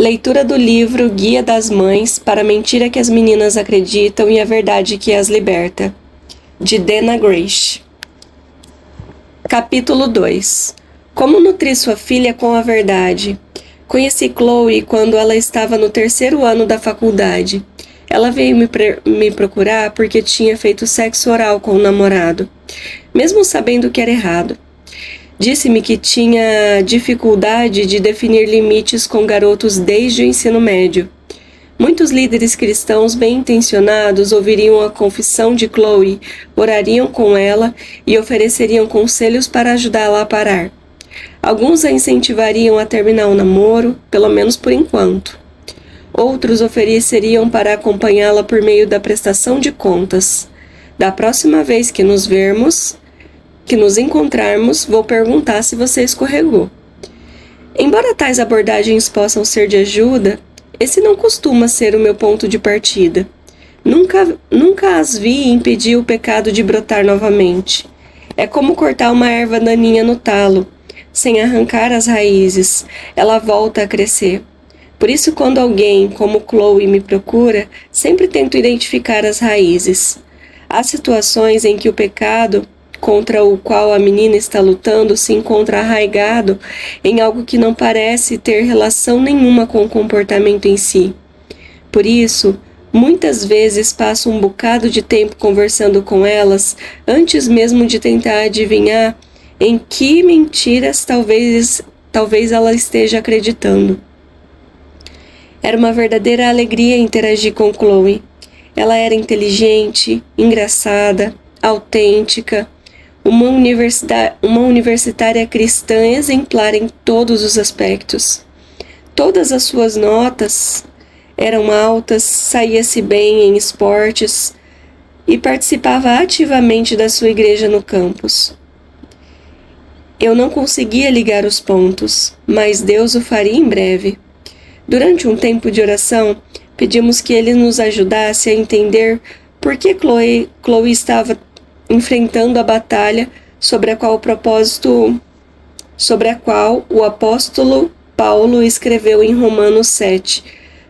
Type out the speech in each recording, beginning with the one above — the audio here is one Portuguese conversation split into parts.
Leitura do livro Guia das Mães para a Mentira que as Meninas Acreditam e a Verdade que as Liberta, de Dana Grace. Capítulo 2. Como nutrir sua filha com a verdade? Conheci Chloe quando ela estava no 3º ano da faculdade. Ela veio me procurar porque tinha feito sexo oral com o namorado, mesmo sabendo que era errado. Disse-me que tinha dificuldade de definir limites com garotos desde o ensino médio. Muitos líderes cristãos bem-intencionados ouviriam a confissão de Chloe, orariam com ela e ofereceriam conselhos para ajudá-la a parar. Alguns a incentivariam a terminar o namoro, pelo menos por enquanto. Outros ofereceriam para acompanhá-la por meio da prestação de contas. Da próxima vez que nos encontrarmos, vou perguntar se você escorregou. Embora tais abordagens possam ser de ajuda, esse não costuma ser o meu ponto de partida. Nunca as vi impedir o pecado de brotar novamente. É como cortar uma erva daninha no talo. Sem arrancar as raízes, ela volta a crescer. Por isso, quando alguém como Chloe me procura, sempre tento identificar as raízes. Há situações em que o pecado contra o qual a menina está lutando se encontra arraigado em algo que não parece ter relação nenhuma com o comportamento em si. Por isso, muitas vezes passo um bocado de tempo conversando com elas antes mesmo de tentar adivinhar em que mentiras talvez ela esteja acreditando. Era uma verdadeira alegria interagir com Chloe. Ela era inteligente, engraçada, autêntica, uma universitária cristã exemplar em todos os aspectos. Todas as suas notas eram altas, saía-se bem em esportes e participava ativamente da sua igreja no campus. Eu não conseguia ligar os pontos, mas Deus o faria em breve. Durante um tempo de oração, pedimos que Ele nos ajudasse a entender por que Chloe estava enfrentando a batalha sobre a qual o apóstolo Paulo escreveu em Romanos 7,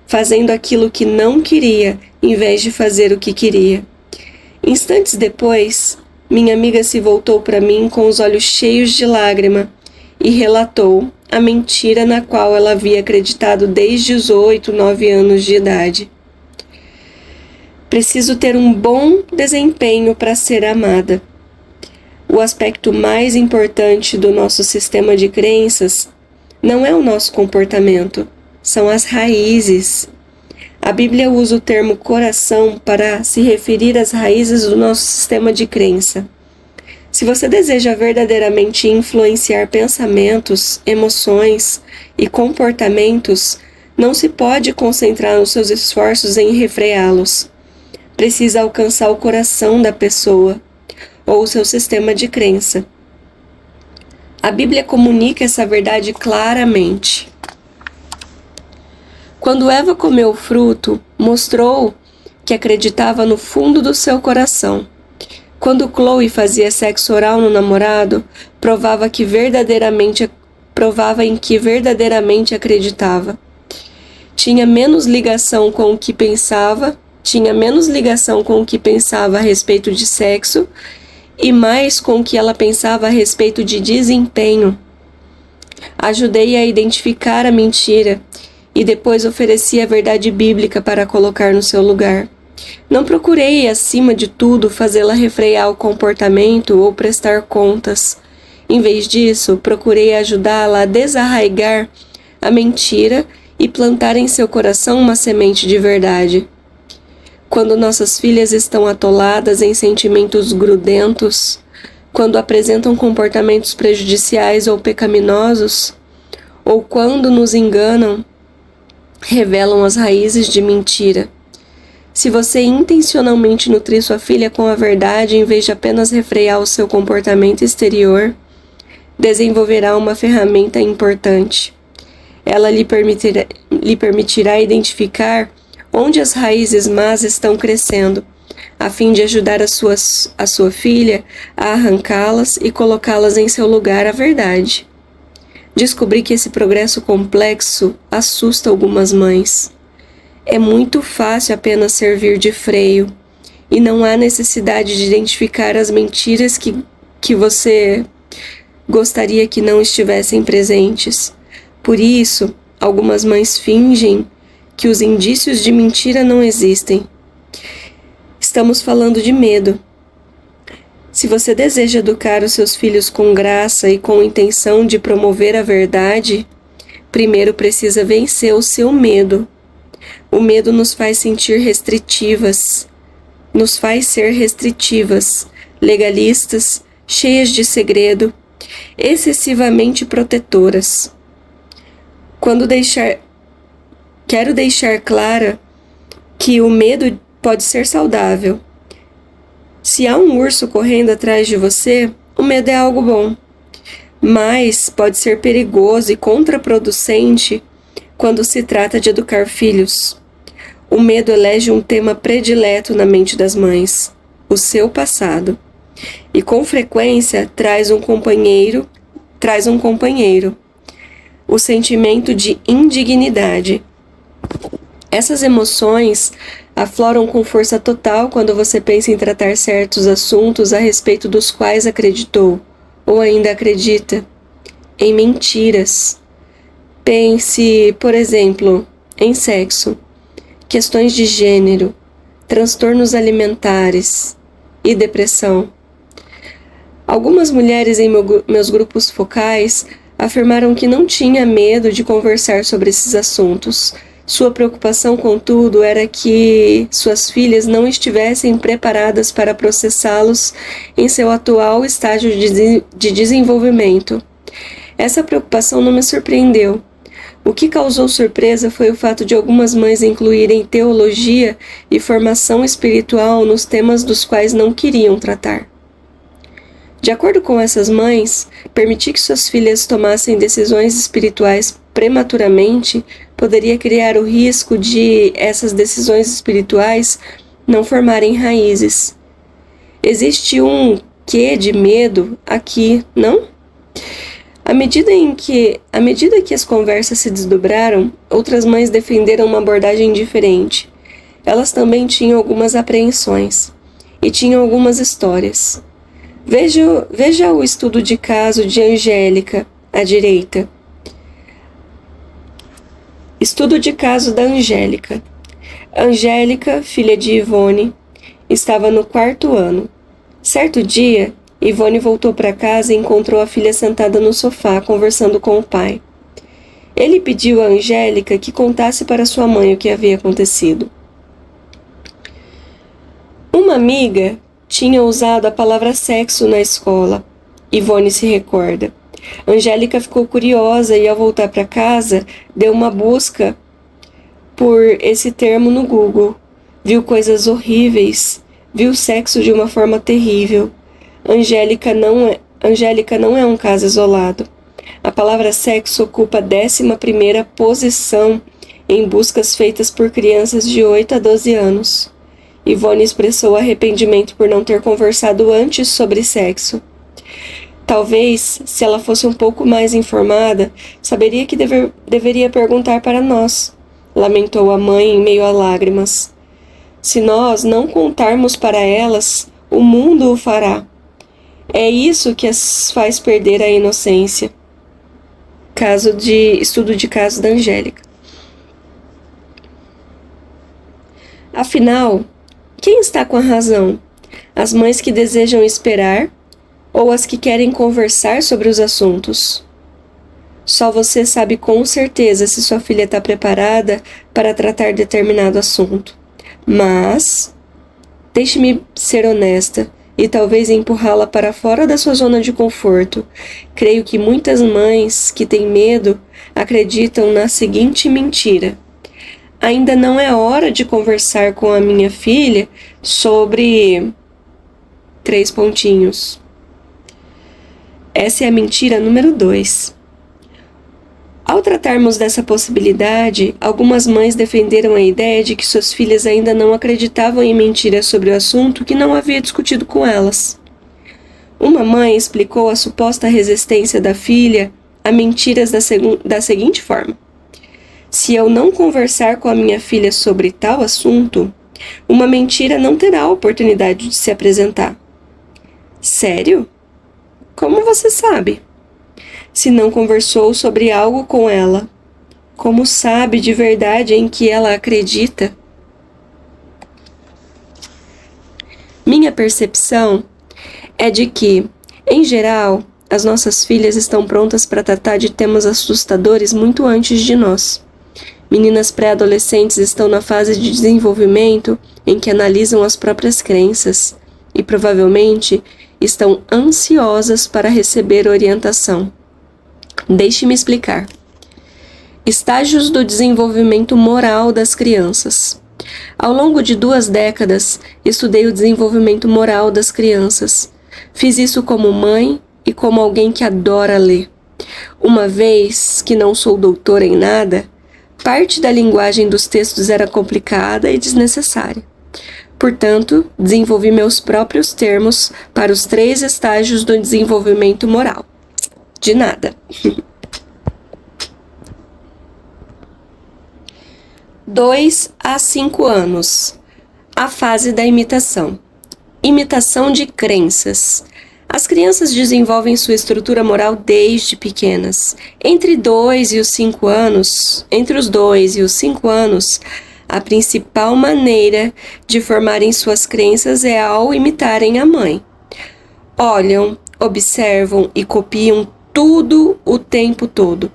fazendo aquilo que não queria, em vez de fazer o que queria. Instantes depois, minha amiga se voltou para mim com os olhos cheios de lágrima e relatou a mentira na qual ela havia acreditado desde os 8, 9 anos de idade. Preciso ter um bom desempenho para ser amada. O aspecto mais importante do nosso sistema de crenças não é o nosso comportamento, são as raízes. A Bíblia usa o termo coração para se referir às raízes do nosso sistema de crença. Se você deseja verdadeiramente influenciar pensamentos, emoções e comportamentos, não se pode concentrar nos seus esforços em refreá-los. Precisa alcançar o coração da pessoa, ou o seu sistema de crença. A Bíblia comunica essa verdade claramente. Quando Eva comeu o fruto, mostrou que acreditava no fundo do seu coração. Quando Chloe fazia sexo oral no namorado, provava em que verdadeiramente acreditava. Tinha menos ligação com o que pensava a respeito de sexo e mais com o que ela pensava a respeito de desempenho. Ajudei a identificar a mentira e depois ofereci a verdade bíblica para colocar no seu lugar. Não procurei, acima de tudo, fazê-la refrear o comportamento ou prestar contas. Em vez disso, procurei ajudá-la a desarraigar a mentira e plantar em seu coração uma semente de verdade. Quando nossas filhas estão atoladas em sentimentos grudentos, quando apresentam comportamentos prejudiciais ou pecaminosos, ou quando nos enganam, revelam as raízes de mentira. Se você intencionalmente nutrir sua filha com a verdade em vez de apenas refrear o seu comportamento exterior, desenvolverá uma ferramenta importante. Ela lhe permitirá identificar onde as raízes más estão crescendo, a fim de ajudar a sua filha a arrancá-las e colocá-las em seu lugar à verdade. Descobri que esse progresso complexo assusta algumas mães. É muito fácil apenas servir de freio, e não há necessidade de identificar as mentiras que você gostaria que não estivessem presentes. Por isso, algumas mães fingem que os indícios de mentira não existem. Estamos falando de medo. Se você deseja educar os seus filhos com graça e com intenção de promover a verdade, primeiro precisa vencer o seu medo. O medo nos faz sentir restritivas, nos faz ser restritivas, legalistas, cheias de segredo, excessivamente protetoras. Quero deixar clara que o medo pode ser saudável. Se há um urso correndo atrás de você, o medo é algo bom, mas pode ser perigoso e contraproducente quando se trata de educar filhos. O medo elege um tema predileto na mente das mães, o seu passado, e com frequência traz um companheiro, o sentimento de indignidade. Essas emoções afloram com força total quando você pensa em tratar certos assuntos a respeito dos quais acreditou, ou ainda acredita, em mentiras. Pense, por exemplo, em sexo, questões de gênero, transtornos alimentares e depressão. Algumas mulheres em meus grupos focais afirmaram que não tinha medo de conversar sobre esses assuntos. Sua preocupação, contudo, era que suas filhas não estivessem preparadas para processá-los em seu atual estágio de desenvolvimento. Essa preocupação não me surpreendeu. O que causou surpresa foi o fato de algumas mães incluírem teologia e formação espiritual nos temas dos quais não queriam tratar. De acordo com essas mães, permitir que suas filhas tomassem decisões espirituais prematuramente poderia criar o risco de essas decisões espirituais não formarem raízes. Existe um quê de medo aqui, não? À medida que as conversas se desdobraram, outras mães defenderam uma abordagem diferente. Elas também tinham algumas apreensões e tinham algumas histórias. Veja o estudo de caso de Angélica, à direita. Estudo de caso da Angélica. Angélica, filha de Ivone, estava no 4º ano. Certo dia, Ivone voltou para casa e encontrou a filha sentada no sofá, conversando com o pai. Ele pediu a Angélica que contasse para sua mãe o que havia acontecido. Uma amiga tinha usado a palavra sexo na escola, Ivone se recorda. Angélica ficou curiosa e, ao voltar para casa, deu uma busca por esse termo no Google. Viu coisas horríveis, viu sexo de uma forma terrível. Angélica não é um caso isolado. A palavra sexo ocupa a 11ª posição em buscas feitas por crianças de 8 a 12 anos. Ivone expressou arrependimento por não ter conversado antes sobre sexo. Talvez, se ela fosse um pouco mais informada, saberia que deveria perguntar para nós, lamentou a mãe em meio a lágrimas. Se nós não contarmos para elas, o mundo o fará. É isso que as faz perder a inocência. Estudo de caso da Angélica. Afinal, quem está com a razão? As mães que desejam esperar ou as que querem conversar sobre os assuntos? Só você sabe com certeza se sua filha está preparada para tratar determinado assunto. Mas, deixe-me ser honesta e talvez empurrá-la para fora da sua zona de conforto. Creio que muitas mães que têm medo acreditam na seguinte mentira: ainda não é hora de conversar com a minha filha sobre... 3 pontinhos. Essa é a mentira número 2. Ao tratarmos dessa possibilidade, algumas mães defenderam a ideia de que suas filhas ainda não acreditavam em mentiras sobre o assunto que não havia discutido com elas. Uma mãe explicou a suposta resistência da filha a mentiras da seguinte forma: se eu não conversar com a minha filha sobre tal assunto, uma mentira não terá a oportunidade de se apresentar. Sério? Como você sabe? Se não conversou sobre algo com ela, como sabe de verdade em que ela acredita? Minha percepção é de que, em geral, as nossas filhas estão prontas para tratar de temas assustadores muito antes de nós. Meninas pré-adolescentes estão na fase de desenvolvimento em que analisam as próprias crenças e, provavelmente, estão ansiosas para receber orientação. Deixe-me explicar. Estágios do desenvolvimento moral das crianças. Ao longo de 2 décadas, estudei o desenvolvimento moral das crianças. Fiz isso como mãe e como alguém que adora ler. Uma vez que não sou doutora em nada, parte da linguagem dos textos era complicada e desnecessária. Portanto, desenvolvi meus próprios termos para os 3 estágios do desenvolvimento moral. De nada. 2 a 5 anos. A fase da imitação. Imitação de crenças. As crianças desenvolvem sua estrutura moral desde pequenas. Entre os 2 e os 5 anos, a principal maneira de formarem suas crenças é ao imitarem a mãe. Olham, observam e copiam tudo o tempo todo.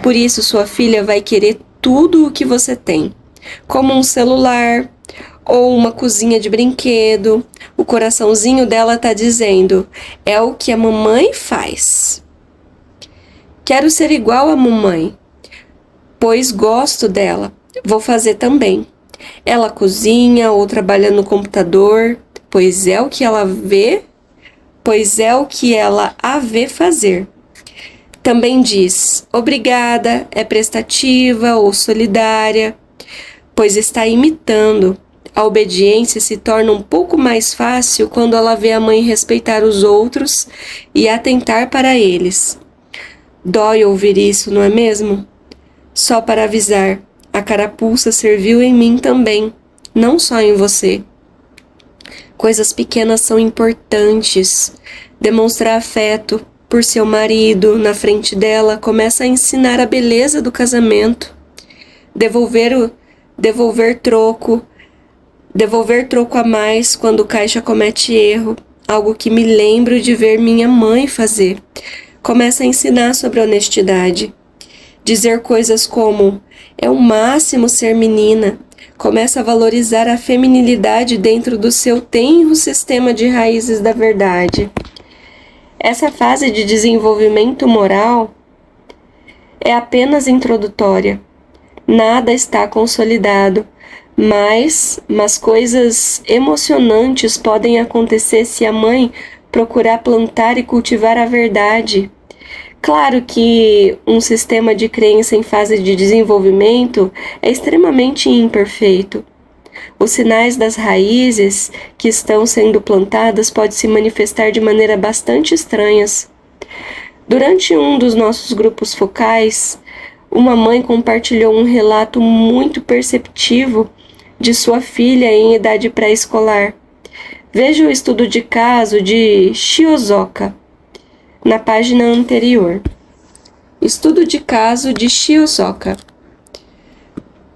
Por isso, sua filha vai querer tudo o que você tem, como um celular ou uma cozinha de brinquedo. O coraçãozinho dela está dizendo: é o que a mamãe faz. Quero ser igual à mamãe, pois gosto dela. Vou fazer também. Ela cozinha ou trabalha no computador, pois é o que ela a vê fazer. Também diz: obrigada, é prestativa ou solidária, pois está imitando. A obediência se torna um pouco mais fácil quando ela vê a mãe respeitar os outros e atentar para eles. Dói ouvir isso, não é mesmo? Só para avisar, a carapuça serviu em mim também, não só em você. Coisas pequenas são importantes. Demonstrar afeto por seu marido na frente dela começa a ensinar a beleza do casamento. Devolver troco a mais quando o caixa comete erro, algo que me lembro de ver minha mãe fazer. Começa a ensinar sobre honestidade. Dizer coisas como: é o máximo ser menina. Começa a valorizar a feminilidade dentro do seu tenro sistema de raízes da verdade. Essa fase de desenvolvimento moral é apenas introdutória. Nada está consolidado, mas coisas emocionantes podem acontecer se a mãe procurar plantar e cultivar a verdade. Claro que um sistema de crença em fase de desenvolvimento é extremamente imperfeito. Os sinais das raízes que estão sendo plantadas podem se manifestar de maneira bastante estranhas. Durante um dos nossos grupos focais, uma mãe compartilhou um relato muito perceptivo de sua filha em idade pré-escolar. Veja o estudo de caso de Shiozoka na página anterior. Estudo de caso de Shiozoka.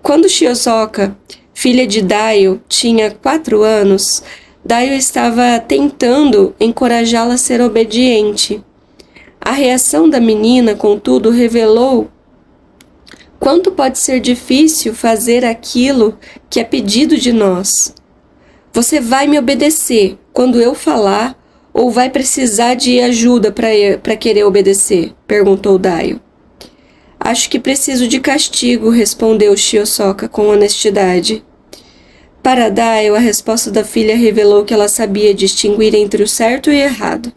Quando Shiozoka, filha de Daio, tinha 4 anos, Daio estava tentando encorajá-la a ser obediente. A reação da menina, contudo, revelou quanto pode ser difícil fazer aquilo que é pedido de nós. Você vai me obedecer quando eu falar ou vai precisar de ajuda para querer obedecer? Perguntou Daio. Acho que preciso de castigo, respondeu Shiozoka com honestidade. Para Daio, a resposta da filha revelou que ela sabia distinguir entre o certo e o errado,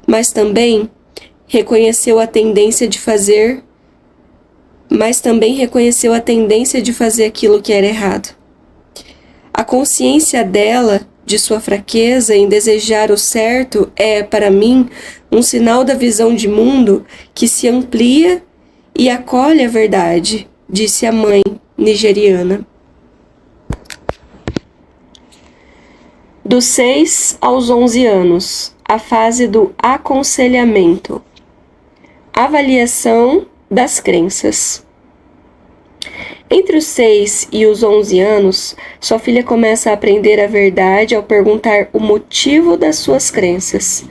mas também reconheceu a tendência de fazer aquilo que era errado. A consciência dela de sua fraqueza em desejar o certo é, para mim, um sinal da visão de mundo que se amplia e acolhe a verdade, disse a mãe nigeriana. Dos 6 aos 11 anos, a fase do aconselhamento. Avaliação das crenças. Entre os 6 e os 11 anos, sua filha começa a aprender a verdade ao perguntar o motivo das suas crenças.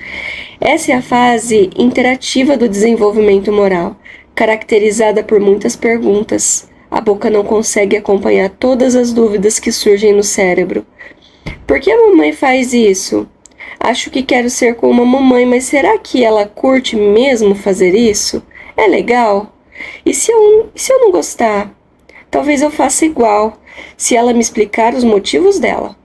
Essa é a fase interativa do desenvolvimento moral, caracterizada por muitas perguntas. A boca não consegue acompanhar todas as dúvidas que surgem no cérebro. Por que a mamãe faz isso? Acho que quero ser como a mamãe, mas será que ela curte mesmo fazer isso? É legal? E se eu não gostar? Talvez eu faça igual, se ela me explicar os motivos dela.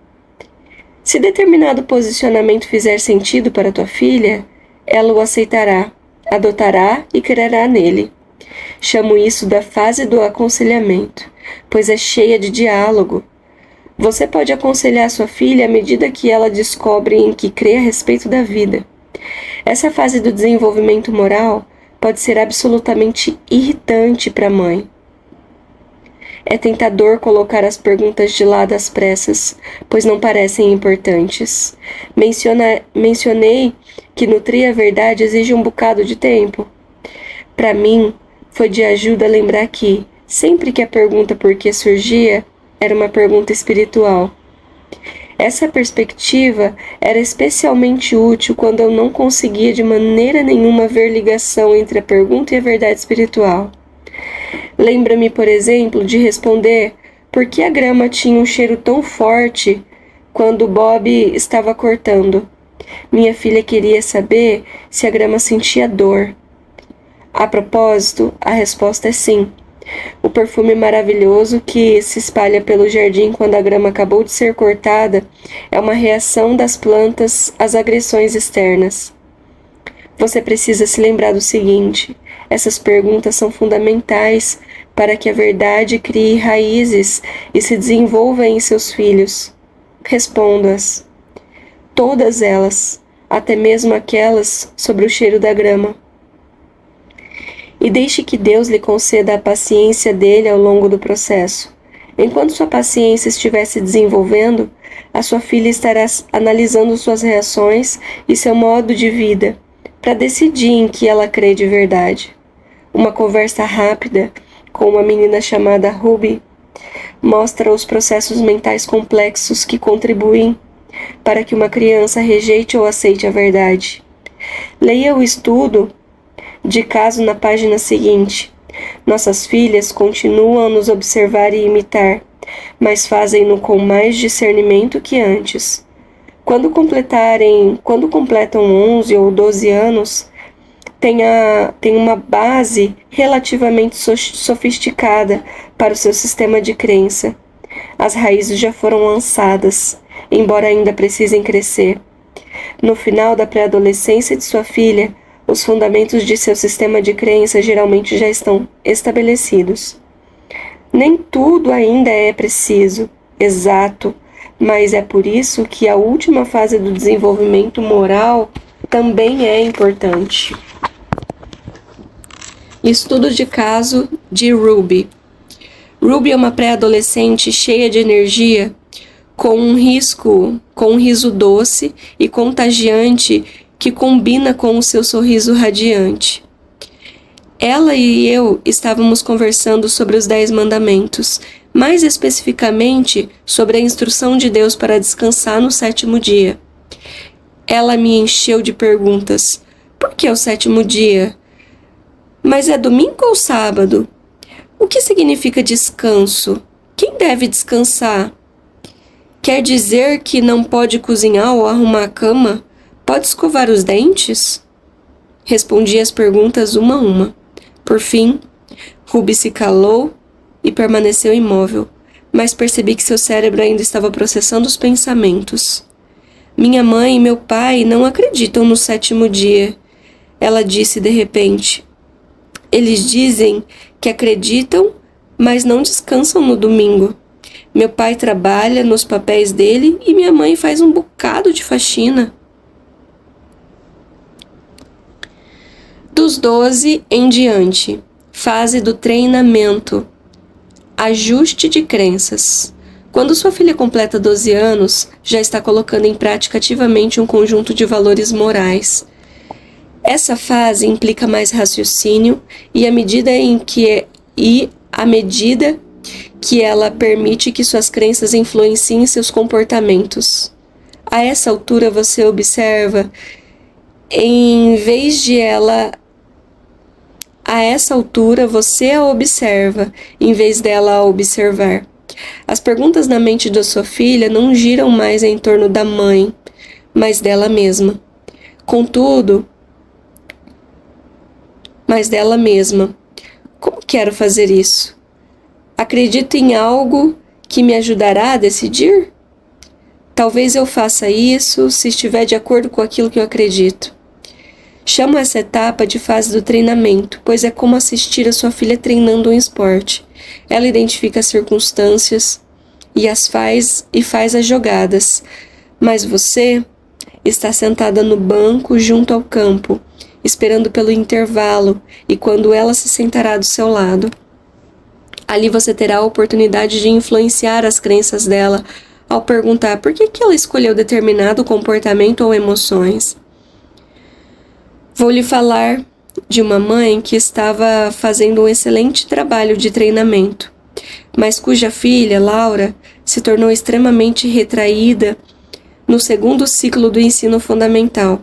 Se determinado posicionamento fizer sentido para tua filha, ela o aceitará, adotará e crerá nele. Chamo isso da fase do aconselhamento, pois é cheia de diálogo. Você pode aconselhar sua filha à medida que ela descobre em que crê a respeito da vida. Essa fase do desenvolvimento moral pode ser absolutamente irritante para a mãe. É tentador colocar as perguntas de lado às pressas, pois não parecem importantes. Mencionei que nutrir a verdade exige um bocado de tempo. Para mim, foi de ajuda lembrar que, sempre que a pergunta por que surgia, era uma pergunta espiritual. Essa perspectiva era especialmente útil quando eu não conseguia de maneira nenhuma ver ligação entre a pergunta e a verdade espiritual. Lembra-me, por exemplo, de responder por que a grama tinha um cheiro tão forte quando Bob estava cortando. Minha filha queria saber se a grama sentia dor. A propósito, a resposta é sim. O perfume maravilhoso que se espalha pelo jardim quando a grama acabou de ser cortada é uma reação das plantas às agressões externas. Você precisa se lembrar do seguinte: essas perguntas são fundamentais para que a verdade crie raízes e se desenvolva em seus filhos. Responda-as. Todas elas, até mesmo aquelas sobre o cheiro da grama. E deixe que Deus lhe conceda a paciência dele ao longo do processo. Enquanto sua paciência estiver se desenvolvendo, a sua filha estará analisando suas reações e seu modo de vida, para decidir em que ela crê de verdade. Uma conversa rápida com uma menina chamada Ruby mostra os processos mentais complexos que contribuem para que uma criança rejeite ou aceite a verdade. Leia o estudo de caso na página seguinte. Nossas filhas continuam a nos observar e imitar, mas fazem-no com mais discernimento que antes. Quando completam 11 ou 12 anos, tem uma base relativamente sofisticada para o seu sistema de crença. As raízes já foram lançadas, embora ainda precisem crescer. No final da pré-adolescência de sua filha, os fundamentos de seu sistema de crença geralmente já estão estabelecidos. Nem tudo ainda é preciso, exato, mas é por isso que a última fase do desenvolvimento moral também é importante. Estudo de caso de Ruby. Ruby é uma pré-adolescente cheia de energia, com um riso doce e contagiante que combina com o seu sorriso radiante. Ela e eu estávamos conversando sobre os 10 mandamentos, mais especificamente sobre a instrução de Deus para descansar no 7º dia. Ela me encheu de perguntas. Por que o 7º dia? Mas é domingo ou sábado? O que significa descanso? Quem deve descansar? Quer dizer que não pode cozinhar ou arrumar a cama? Pode escovar os dentes? Respondi as perguntas uma a uma. Por fim, Ruby se calou e permaneceu imóvel, mas percebi que seu cérebro ainda estava processando os pensamentos. Minha mãe e meu pai não acreditam no 7º dia, ela disse de repente. Eles dizem que acreditam, mas não descansam no domingo. Meu pai trabalha nos papéis dele e minha mãe faz um bocado de faxina. Dos 12 em diante. Fase do treinamento. Ajuste de crenças. Quando sua filha completa 12 anos, já está colocando em prática ativamente um conjunto de valores morais. Essa fase implica mais raciocínio e à medida que ela permite que suas crenças influenciem seus comportamentos. A essa altura você observa, em vez de ela... A essa altura você a observa, em vez dela a observar. As perguntas na mente da sua filha não giram mais em torno da mãe, mas dela mesma. Contudo, como quero fazer isso? Acredito em algo que me ajudará a decidir? Talvez eu faça isso se estiver de acordo com aquilo que eu acredito. Chamo essa etapa de fase do treinamento, pois é como assistir a sua filha treinando um esporte. Ela identifica as circunstâncias e faz as jogadas, mas você está sentada no banco junto ao campo, esperando pelo intervalo, e quando ela se sentará do seu lado. Ali você terá a oportunidade de influenciar as crenças dela ao perguntar por que ela escolheu determinado comportamento ou emoções. Vou lhe falar de uma mãe que estava fazendo um excelente trabalho de treinamento, mas cuja filha, Laura, se tornou extremamente retraída no segundo ciclo do ensino fundamental.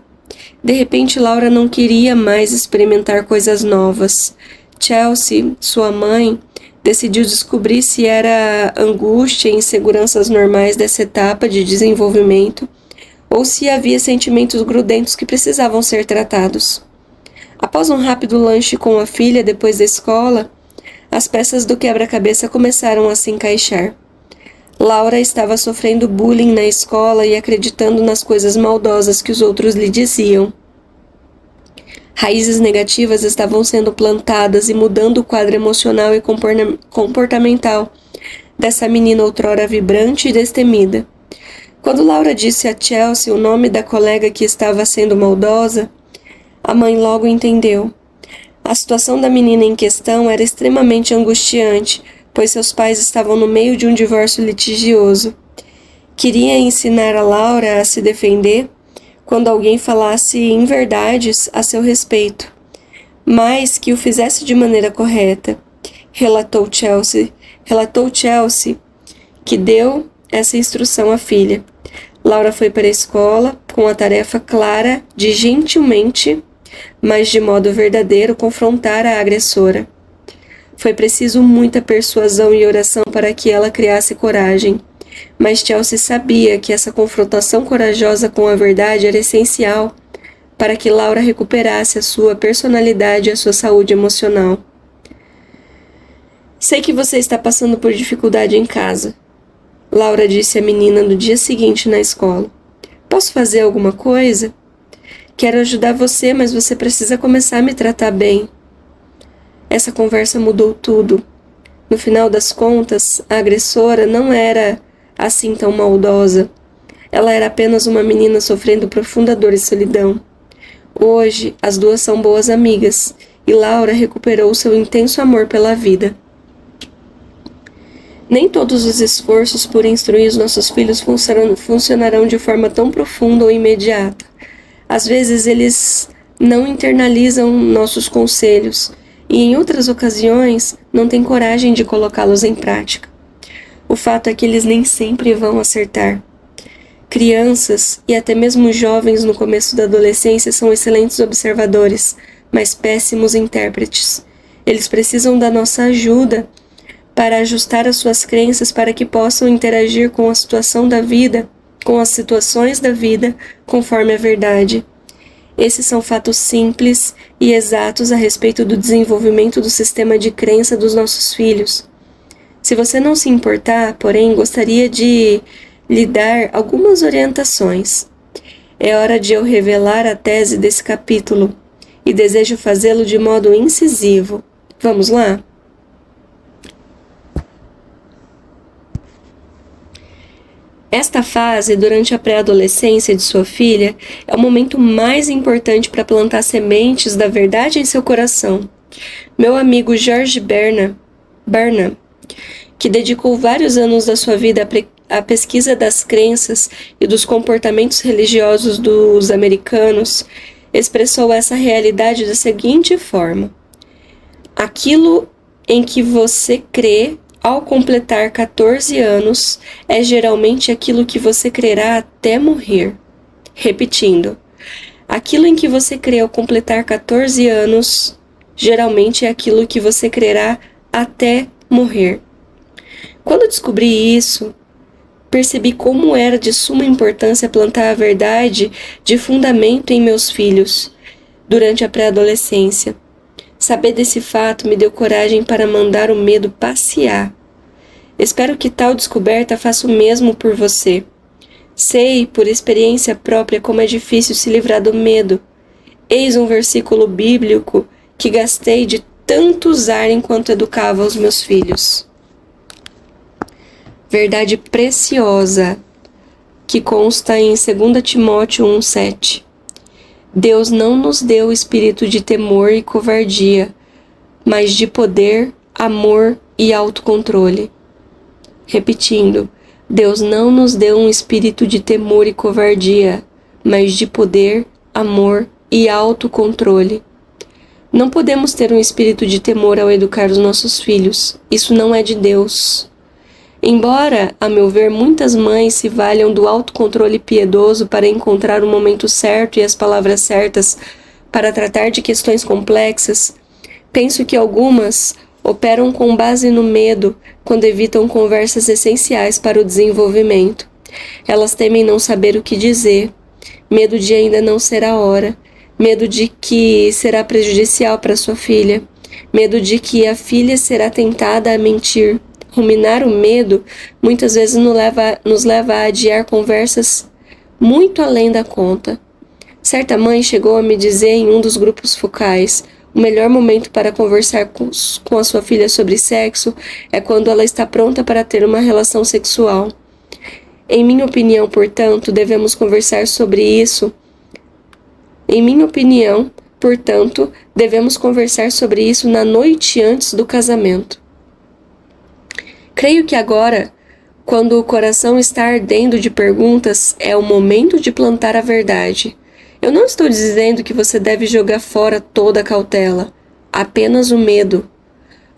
De repente, Laura não queria mais experimentar coisas novas. Chelsea, sua mãe, decidiu descobrir se era angústia e inseguranças normais dessa etapa de desenvolvimento ou se havia sentimentos grudentos que precisavam ser tratados. Após um rápido lanche com a filha depois da escola, as peças do quebra-cabeça começaram a se encaixar. Laura estava sofrendo bullying na escola e acreditando nas coisas maldosas que os outros lhe diziam. Raízes negativas estavam sendo plantadas e mudando o quadro emocional e comportamental dessa menina outrora vibrante e destemida. Quando Laura disse a Chelsea o nome da colega que estava sendo maldosa, a mãe logo entendeu. A situação da menina em questão era extremamente angustiante, pois seus pais estavam no meio de um divórcio litigioso. Queria ensinar a Laura a se defender quando alguém falasse inverdades a seu respeito, mas que o fizesse de maneira correta. Relatou Chelsea, que deu essa instrução à filha. Laura foi para a escola com a tarefa clara de gentilmente, mas de modo verdadeiro, confrontar a agressora. Foi preciso muita persuasão e oração para que ela criasse coragem, mas Chelsea sabia que essa confrontação corajosa com a verdade era essencial para que Laura recuperasse a sua personalidade e a sua saúde emocional. Sei que você está passando por dificuldade em casa, Laura disse à menina no dia seguinte na escola. Posso fazer alguma coisa? Quero ajudar você, mas você precisa começar a me tratar bem. Essa conversa mudou tudo. No final das contas, a agressora não era assim tão maldosa. Ela era apenas uma menina sofrendo profunda dor e solidão. Hoje, as duas são boas amigas, e Laura recuperou seu intenso amor pela vida. Nem todos os esforços por instruir os nossos filhos funcionarão de forma tão profunda ou imediata. Às vezes eles não internalizam nossos conselhos e em outras ocasiões não têm coragem de colocá-los em prática. O fato é que eles nem sempre vão acertar. Crianças e até mesmo jovens no começo da adolescência são excelentes observadores, mas péssimos intérpretes. Eles precisam da nossa ajuda para ajustar as suas crenças para que possam interagir com a situação da vida, com as situações da vida, conforme a verdade. Esses são fatos simples e exatos a respeito do desenvolvimento do sistema de crença dos nossos filhos. Se você não se importar, porém, gostaria de lhe dar algumas orientações. É hora de eu revelar a tese desse capítulo, e desejo fazê-lo de modo incisivo. Vamos lá? Esta fase, durante a pré-adolescência de sua filha, é o momento mais importante para plantar sementes da verdade em seu coração. Meu amigo George Burnham, que dedicou vários anos da sua vida à pesquisa das crenças e dos comportamentos religiosos dos americanos, expressou essa realidade da seguinte forma: aquilo em que você crê ao completar 14 anos é geralmente aquilo que você crerá até morrer. Repetindo, aquilo em que você crê ao completar 14 anos geralmente é aquilo que você crerá até morrer. Quando descobri isso, percebi como era de suma importância plantar a verdade de fundamento em meus filhos durante a pré-adolescência. Saber desse fato me deu coragem para mandar o medo passear. Espero que tal descoberta faça o mesmo por você. Sei, por experiência própria, como é difícil se livrar do medo. Eis um versículo bíblico que gastei de tanto usar enquanto educava os meus filhos. Verdade preciosa, que consta em 2 Timóteo 1,7. Deus não nos deu espírito de temor e covardia, mas de poder, amor e autocontrole. Repetindo, Deus não nos deu um espírito de temor e covardia, mas de poder, amor e autocontrole. Não podemos ter um espírito de temor ao educar os nossos filhos. Isso não é de Deus. Embora, a meu ver, muitas mães se valham do autocontrole piedoso para encontrar o momento certo e as palavras certas para tratar de questões complexas, penso que algumas operam com base no medo quando evitam conversas essenciais para o desenvolvimento. Elas temem não saber o que dizer, medo de ainda não ser a hora, medo de que será prejudicial para sua filha, medo de que a filha será tentada a mentir. Ruminar o medo muitas vezes nos leva a adiar conversas muito além da conta. Certa mãe chegou a me dizer em um dos grupos focais: o melhor momento para conversar com a sua filha sobre sexo é quando ela está pronta para ter uma relação sexual. Em minha opinião, portanto, devemos conversar sobre isso. Devemos conversar sobre isso na noite antes do casamento. Creio que agora, quando o coração está ardendo de perguntas, é o momento de plantar a verdade. Eu não estou dizendo que você deve jogar fora toda a cautela, apenas o medo.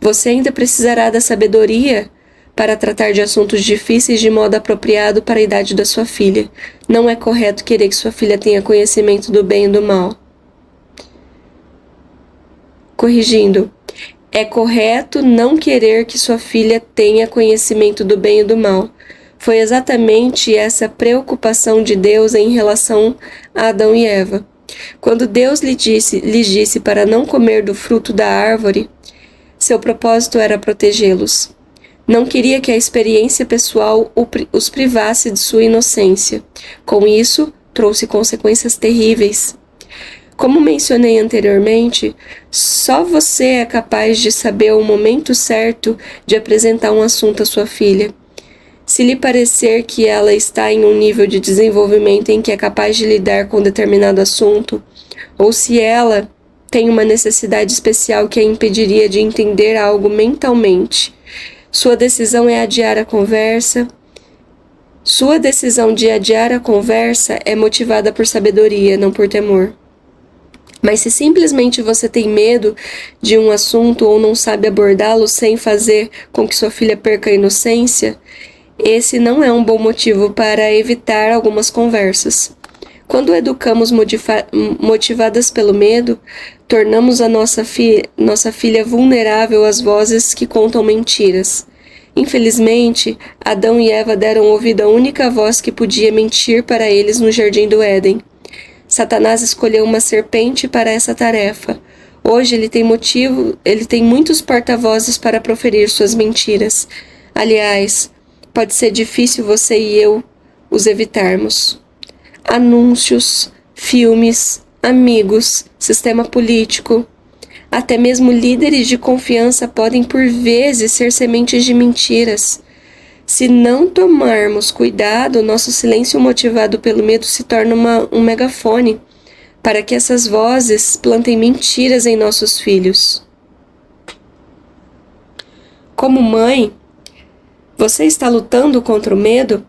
Você ainda precisará da sabedoria para tratar de assuntos difíceis de modo apropriado para a idade da sua filha. Não é correto querer que sua filha tenha conhecimento do bem e do mal. Corrigindo. É correto não querer que sua filha tenha conhecimento do bem e do mal. Foi exatamente essa preocupação de Deus em relação a Adão e Eva. Quando Deus lhes disse para não comer do fruto da árvore, seu propósito era protegê-los. Não queria que a experiência pessoal os privasse de sua inocência. Com isso, trouxe consequências terríveis. Como mencionei anteriormente, só você é capaz de saber o momento certo de apresentar um assunto à sua filha. Se lhe parecer que ela está em um nível de desenvolvimento em que é capaz de lidar com determinado assunto, ou se ela tem uma necessidade especial que a impediria de entender algo mentalmente, sua decisão de adiar a conversa é motivada por sabedoria, não por temor. Mas se simplesmente você tem medo de um assunto ou não sabe abordá-lo sem fazer com que sua filha perca a inocência, esse não é um bom motivo para evitar algumas conversas. Quando educamos motivadas pelo medo, tornamos a nossa filha vulnerável às vozes que contam mentiras. Infelizmente, Adão e Eva deram ouvido à única voz que podia mentir para eles no Jardim do Éden. Satanás escolheu uma serpente para essa tarefa. Hoje ele tem muitos porta-vozes para proferir suas mentiras. Aliás, pode ser difícil você e eu os evitarmos. Anúncios, filmes, amigos, sistema político, até mesmo líderes de confiança podem por vezes ser sementes de mentiras. Se não tomarmos cuidado, nosso silêncio motivado pelo medo se torna um megafone para que essas vozes plantem mentiras em nossos filhos. Como mãe, você está lutando contra o medo?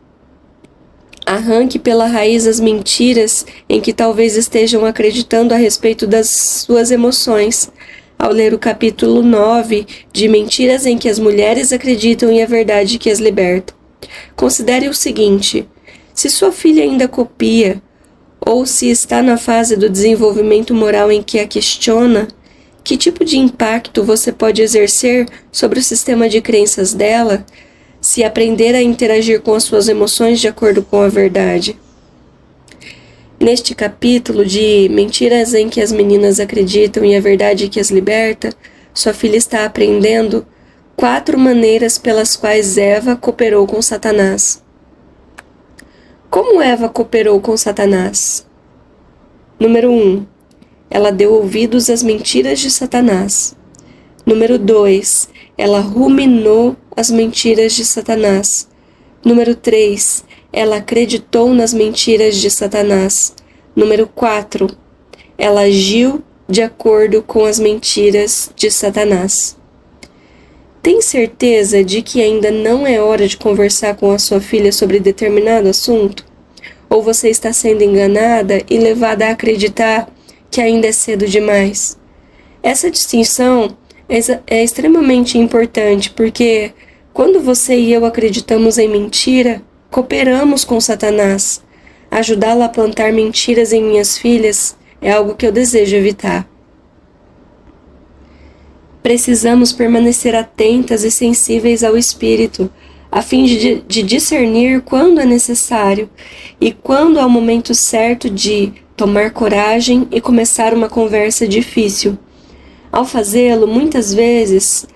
Arranque pela raiz as mentiras em que talvez estejam acreditando a respeito das suas emoções, ao ler o capítulo 9 de Mentiras em que as Mulheres Acreditam e a Verdade que as Liberta. Considere o seguinte: se sua filha ainda copia, ou se está na fase do desenvolvimento moral em que a questiona, que tipo de impacto você pode exercer sobre o sistema de crenças dela se aprender a interagir com as suas emoções de acordo com a verdade? Neste capítulo de Mentiras em que as Meninas Acreditam e a Verdade que as Liberta, sua filha está aprendendo 4 maneiras pelas quais Eva cooperou com Satanás. Como Eva cooperou com Satanás? Número 1. Ela deu ouvidos às mentiras de Satanás. Número 2. Ela ruminou as mentiras de Satanás. Número 3. Ela acreditou nas mentiras de Satanás. Número 4. Ela agiu de acordo com as mentiras de Satanás. Tem certeza de que ainda não é hora de conversar com a sua filha sobre determinado assunto? Ou você está sendo enganada e levada a acreditar que ainda é cedo demais? Essa distinção é extremamente importante, porque quando você e eu acreditamos em mentira, cooperamos com Satanás. Ajudá-la a plantar mentiras em minhas filhas é algo que eu desejo evitar. Precisamos permanecer atentas e sensíveis ao Espírito, a fim de discernir quando é necessário e quando é o momento certo de tomar coragem e começar uma conversa difícil. Ao fazê-lo, muitas vezes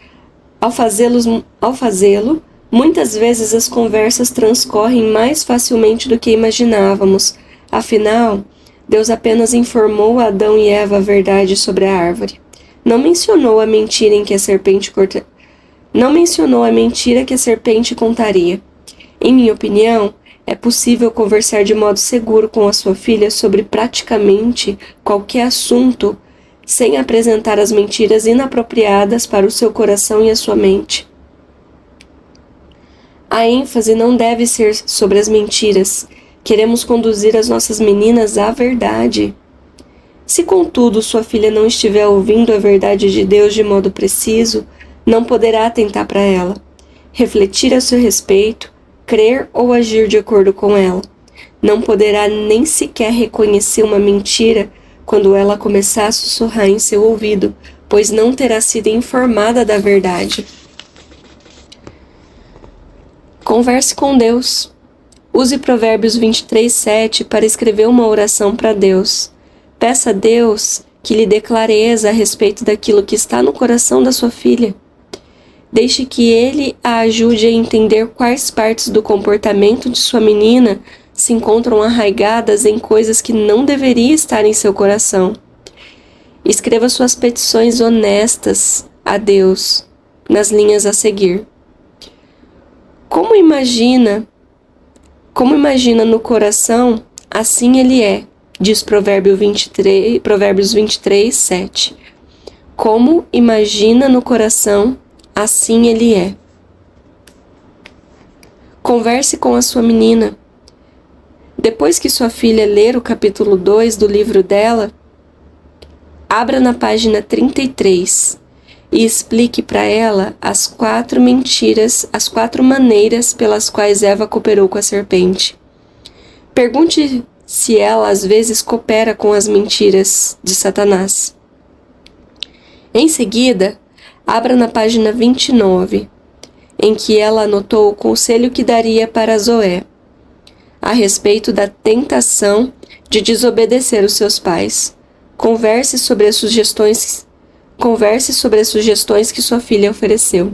as conversas transcorrem mais facilmente do que imaginávamos. Afinal, Deus apenas informou a Adão e Eva a verdade sobre a árvore. Não mencionou a mentira que a serpente contaria. Em minha opinião, é possível conversar de modo seguro com a sua filha sobre praticamente qualquer assunto, sem apresentar as mentiras inapropriadas para o seu coração e a sua mente. A ênfase não deve ser sobre as mentiras. Queremos conduzir as nossas meninas à verdade. Se, contudo, sua filha não estiver ouvindo a verdade de Deus de modo preciso, não poderá atentar para ela, refletir a seu respeito, crer ou agir de acordo com ela. Não poderá nem sequer reconhecer uma mentira quando ela começar a sussurrar em seu ouvido, pois não terá sido informada da verdade. Converse com Deus. Use Provérbios 23:7 para escrever uma oração para Deus. Peça a Deus que lhe dê clareza a respeito daquilo que está no coração da sua filha. Deixe que Ele a ajude a entender quais partes do comportamento de sua menina se encontram arraigadas em coisas que não deveriam estar em seu coração. Escreva suas petições honestas a Deus nas linhas a seguir. Como imagina no coração, assim ele é, diz Provérbios 23:7. Como imagina no coração, assim ele é. Converse com a sua menina. Depois que sua filha ler o capítulo 2 do livro dela, abra na página 33 e explique para ela as 4 maneiras pelas quais Eva cooperou com a serpente. Pergunte se ela às vezes coopera com as mentiras de Satanás. Em seguida, abra na página 29, em que ela anotou o conselho que daria para Zoé, a respeito da tentação de desobedecer os seus pais. Converse sobre as sugestões que sua filha ofereceu.